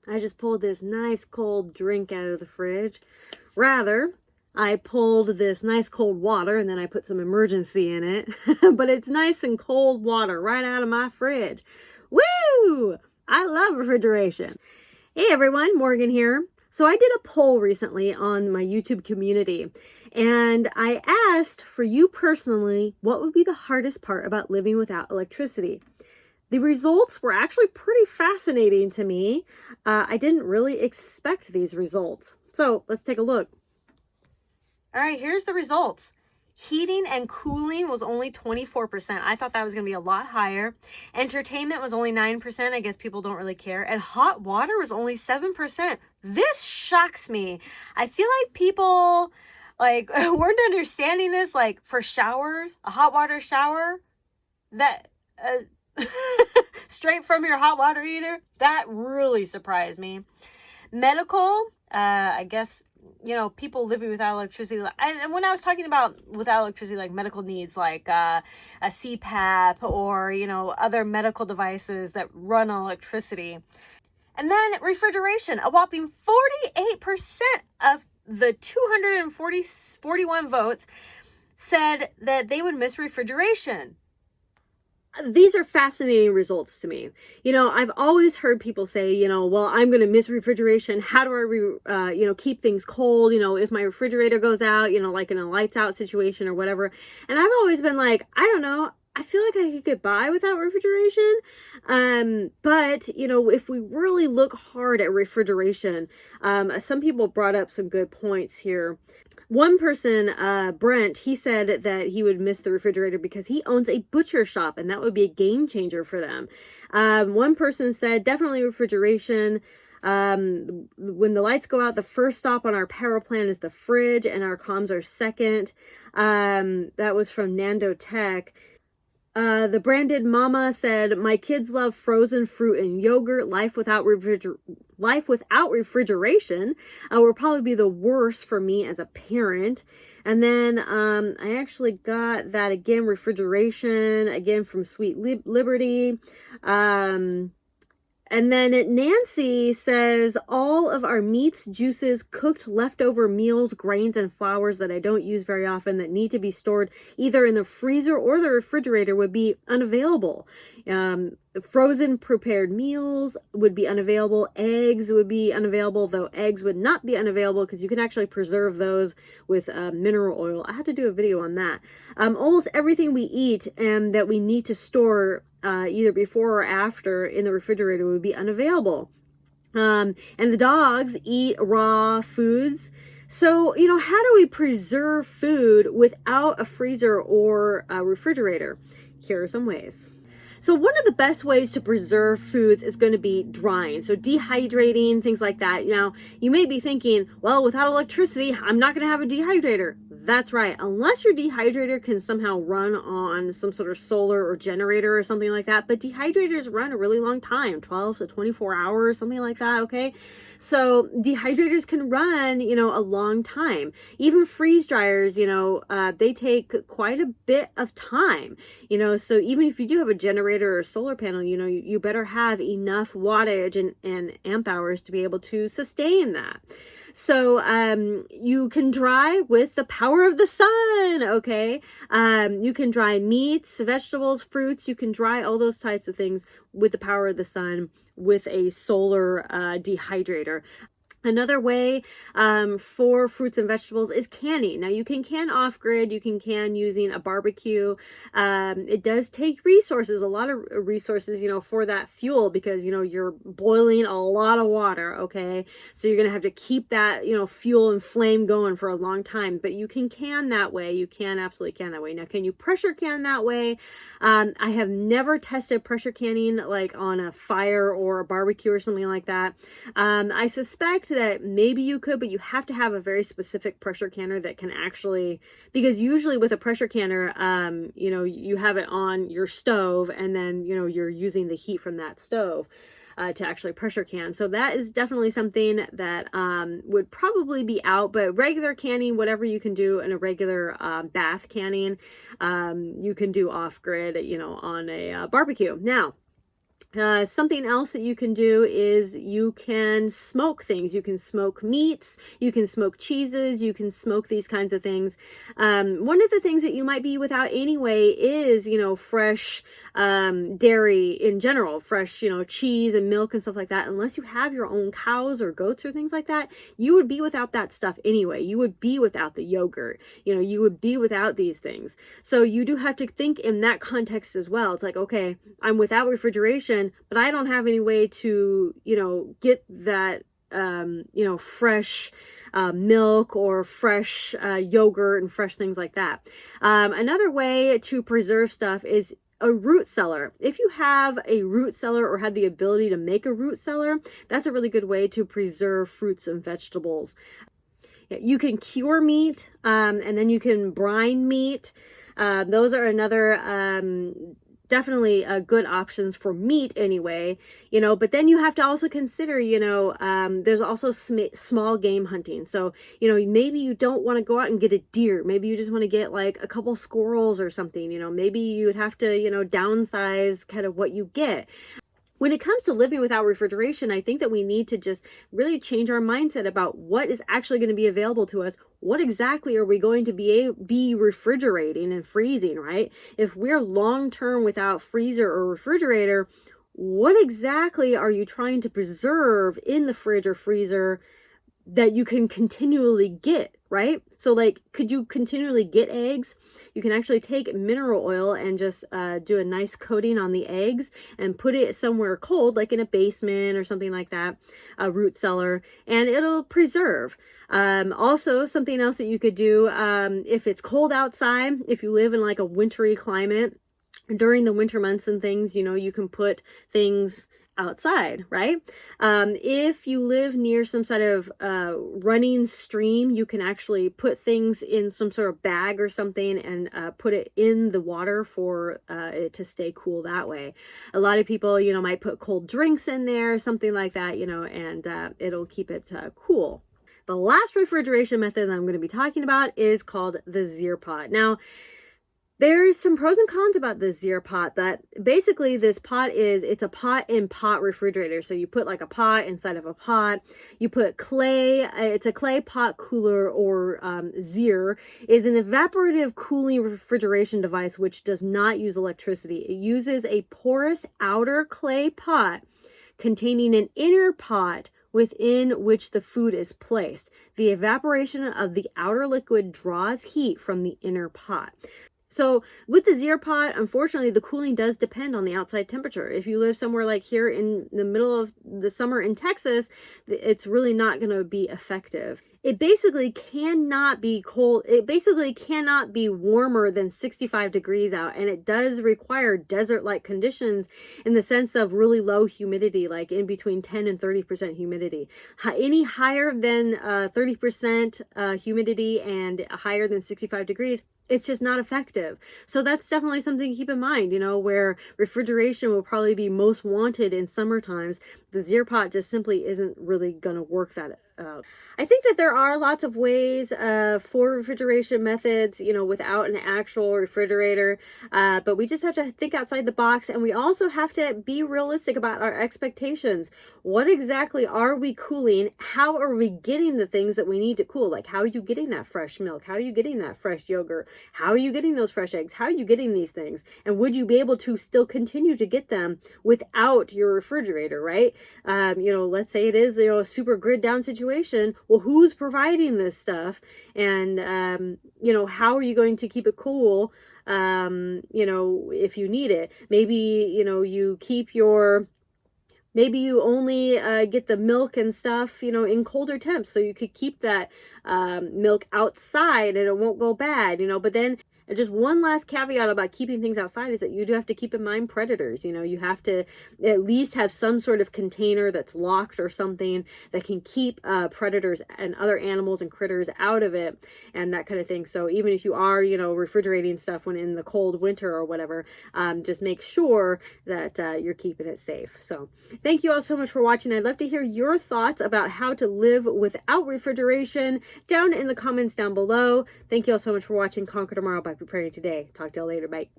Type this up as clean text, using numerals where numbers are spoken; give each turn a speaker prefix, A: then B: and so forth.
A: I just pulled this nice cold drink out of the fridge. Rather, I pulled this nice cold water and then I put some emergency in it. But it's nice and cold water right out of my fridge. Woo! I love refrigeration. Hey everyone, Morgan here. So I did a poll recently on my YouTube community, and I asked for you personally, what would be the hardest part about living without electricity? The results were actually pretty fascinating to me. I didn't really expect these results. So let's take a look. All right, here's the results. Heating and cooling was only 24%. I thought that was going to be a lot higher. Entertainment was only 9%. I guess people don't really care. And hot water was only 7%. This shocks me. I feel like people weren't understanding this. Like for showers, a hot water shower, that straight from your hot water heater, that really surprised me. Medical, I guess, people living without electricity. And when I was talking about without electricity, like medical needs, like a CPAP or, other medical devices that run on electricity. And then refrigeration, a whopping 48% of the 241 votes said that they would miss refrigeration. These are fascinating results to me. I've always heard people say, well, I'm going to miss refrigeration. How do I, keep things cold? If my refrigerator goes out, like in a lights out situation or whatever. And I've always been like, I don't know. I feel like I could get by without refrigeration. But, if we really look hard at refrigeration, some people brought up some good points here. One person, Brent, he said that he would miss the refrigerator because he owns a butcher shop and that would be a game changer for them. One person said definitely refrigeration. When the lights go out, the first stop on our power plan is the fridge and our comms are second. That was from Nando Tech. The branded mama said, my kids love frozen fruit and yogurt. Life without refrigeration will probably be the worst for me as a parent. And then I actually got that again, refrigeration, again from Sweet Liberty. And then Nancy says, all of our meats, juices, cooked leftover meals, grains, and flours that I don't use very often that need to be stored either in the freezer or the refrigerator would be unavailable. Frozen prepared meals would be unavailable. Eggs would be unavailable, though eggs would not be unavailable because you can actually preserve those with mineral oil. I had to do a video on that. Almost everything we eat and that we need to store either before or after in the refrigerator would be unavailable. And the dogs eat raw foods. So, how do we preserve food without a freezer or a refrigerator? Here are some ways. So one of the best ways to preserve foods is going to be drying. So dehydrating, things like that. Now, you may be thinking, well, without electricity, I'm not going to have a dehydrator. That's right. Unless your dehydrator can somehow run on some sort of solar or generator or something like that. But dehydrators run a really long time, 12 to 24 hours, something like that. Okay. So dehydrators can run, a long time. Even freeze dryers, they take quite a bit of time, so even if you do have a generator or a solar panel, you better have enough wattage and amp hours to be able to sustain that. So you can dry with the power of the sun, okay? You can dry meats, vegetables, fruits. You can dry all those types of things with the power of the sun with a solar dehydrator. Another way for fruits and vegetables is canning. Now you can can off-grid, you can can using a barbecue. It does take resources, a lot of resources, for that fuel because, you're boiling a lot of water, okay? So you're going to have to keep that, fuel and flame going for a long time, but you can that way. You can absolutely can that way. Now, can you pressure can that way? I have never tested pressure canning like on a fire or a barbecue or something like that. I suspect that maybe you could, but you have to have a very specific pressure canner that can actually, because usually with a pressure canner, you have it on your stove and then, you're using the heat from that stove to actually pressure can. So that is definitely something that would probably be out, but regular canning, whatever you can do in a regular bath canning, you can do off grid, on a barbecue. Now, Something else that you can do is you can smoke things. You can smoke meats, you can smoke cheeses, you can smoke these kinds of things. One of the things that you might be without anyway is, fresh dairy in general, fresh, cheese and milk and stuff like that. Unless you have your own cows or goats or things like that, you would be without that stuff anyway. You would be without the yogurt, you would be without these things. So you do have to think in that context as well. It's like, okay, I'm without refrigeration, but I don't have any way to, get that, fresh milk or fresh yogurt and fresh things like that. Another way to preserve stuff is a root cellar. If you have a root cellar or have the ability to make a root cellar, that's a really good way to preserve fruits and vegetables. You can cure meat, and then you can brine meat. Those are another definitely good options for meat anyway, but then you have to also consider, there's also small game hunting. So, maybe you don't want to go out and get a deer. Maybe you just want to get like a couple squirrels or something, maybe you would have to, downsize kind of what you get. When it comes to living without refrigeration, I think that we need to just really change our mindset about what is actually going to be available to us. What exactly are we going to be refrigerating and freezing, right? If we're long-term without freezer or refrigerator, what exactly are you trying to preserve in the fridge or freezer that you can continually get, right? So like, could you continually get eggs? You can actually take mineral oil and just do a nice coating on the eggs and put it somewhere cold, like in a basement or something like that, a root cellar, and it'll preserve. Also, something else that you could do, if it's cold outside, if you live in like a wintry climate, during the winter months and things, you can put things outside, right? If you live near some sort of running stream, you can actually put things in some sort of bag or something and put it in the water for it to stay cool that way. A lot of people, might put cold drinks in there, something like that, and it'll keep it cool. The last refrigeration method that I'm going to be talking about is called the Zir pot. Now, there's some pros and cons about this Zir pot. That basically this pot it's a pot in pot refrigerator. So you put like a pot inside of a pot. You put clay. It's a clay pot cooler, or Zir is an evaporative cooling refrigeration device which does not use electricity. It uses a porous outer clay pot containing an inner pot within which the food is placed. The evaporation of the outer liquid draws heat from the inner pot. So with the Zir pot, unfortunately, the cooling does depend on the outside temperature. If you live somewhere like here in the middle of the summer in Texas, it's really not going to be effective. It basically cannot be cold. It basically cannot be warmer than 65 degrees out. And it does require desert-like conditions in the sense of really low humidity, like in between 10 and 30% humidity. Any higher than 30% humidity and higher than 65 degrees, it's just not effective. So that's definitely something to keep in mind, where refrigeration will probably be most wanted in summer times. The Zir pot just simply isn't really going to work that out. I think that there are lots of ways for refrigeration methods, without an actual refrigerator, but we just have to think outside the box, and we also have to be realistic about our expectations. What exactly are we cooling? How are we getting the things that we need to cool? Like, how are you getting that fresh milk? How are you getting that fresh yogurt? How are you getting those fresh eggs? How are you getting these things? And would you be able to still continue to get them without your refrigerator, right? Let's say it is, a super grid down situation. Well, who's providing this stuff? And, how are you going to keep it cool, if you need it? Maybe, you keep maybe you only get the milk and stuff, in colder temps, so you could keep that milk outside and it won't go bad, but then. And just one last caveat about keeping things outside is that you do have to keep in mind predators. You have to at least have some sort of container that's locked or something that can keep predators and other animals and critters out of it and that kind of thing. So even if you are, refrigerating stuff when in the cold winter or whatever, just make sure that you're keeping it safe. So thank you all so much for watching. I'd love to hear your thoughts about how to live without refrigeration down in the comments down below. Thank you all so much for watching. Conquer Tomorrow by Preparing Today. Talk to you all later. Bye.